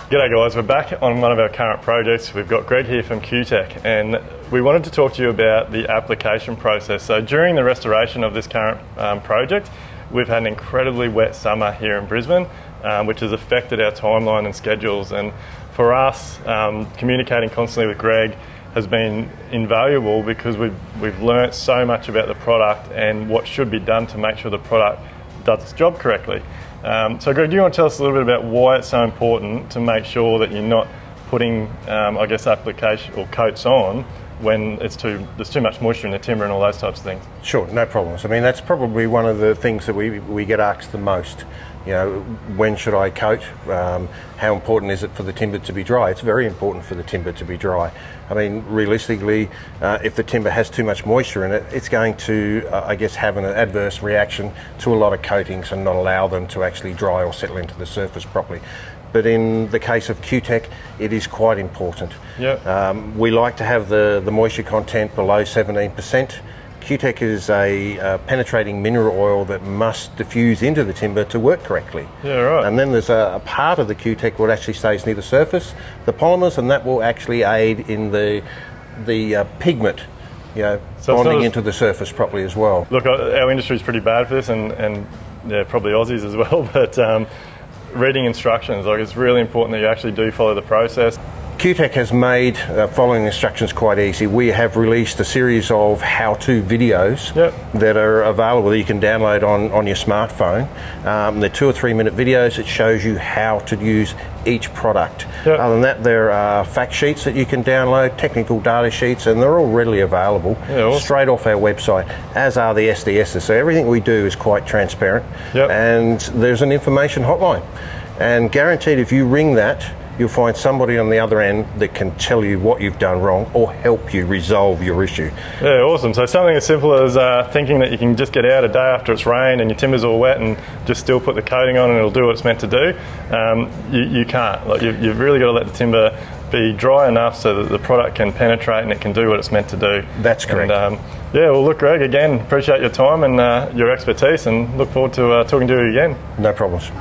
G'day guys, we're back on one of our current projects. We've got Greg here from Cutek, and we wanted to talk to you about the application process. So during the restoration of this current project, we've had an incredibly wet summer here in Brisbane, which has affected our timeline and schedules. And for us, communicating constantly with Greg has been invaluable because we've learnt so much about the product and what should be done to make sure the product does its job correctly. So Greg, do you want to tell us a little bit about why it's so important to make sure that you're not putting, I guess, application or coats on when there's too much moisture in the timber and all those types of things? Sure, no problems. I mean, that's probably one of the things that we get asked the most. You know, when should I coat? How important is it for the timber to be dry? It's very important for the timber to be dry. I mean, realistically, if the timber has too much moisture in it, it's going to, I guess, have an adverse reaction to a lot of coatings and not allow them to actually dry or settle into the surface properly. But in the case of Cutek, it is quite important. Yep. We like to have the moisture content below 17%. Cutek is a penetrating mineral oil that must diffuse into the timber to work correctly. Yeah, right. And then there's a part of the Cutek that actually stays near the surface, the polymers, and that will actually aid in the pigment, you know, so bonding into the surface properly as well. Look, our industry is pretty bad for this, and yeah, probably Aussies as well, but reading instructions, like, it's really important that you actually do follow the process. Cutek has made following instructions quite easy. We have released a series of how-to videos that are available that you can download on your smartphone. They're 2 or 3 minute videos that shows you how to use each product. Yep. Other than that, there are fact sheets that you can download, technical data sheets, and they're all readily available straight off our website, as are the SDSs. So everything we do is quite transparent. Yep. And there's an information hotline. And guaranteed, if you ring that, you'll find somebody on the other end that can tell you what you've done wrong or help you resolve your issue. Yeah, awesome. So something as simple as thinking that you can just get out a day after it's rained and your timber's all wet and just still put the coating on and it'll do what it's meant to do, you can't. Like, you've really got to let the timber be dry enough so that the product can penetrate and it can do what it's meant to do. That's correct. And, yeah, well, look, Greg, again, appreciate your time and your expertise, and look forward to talking to you again. No problems.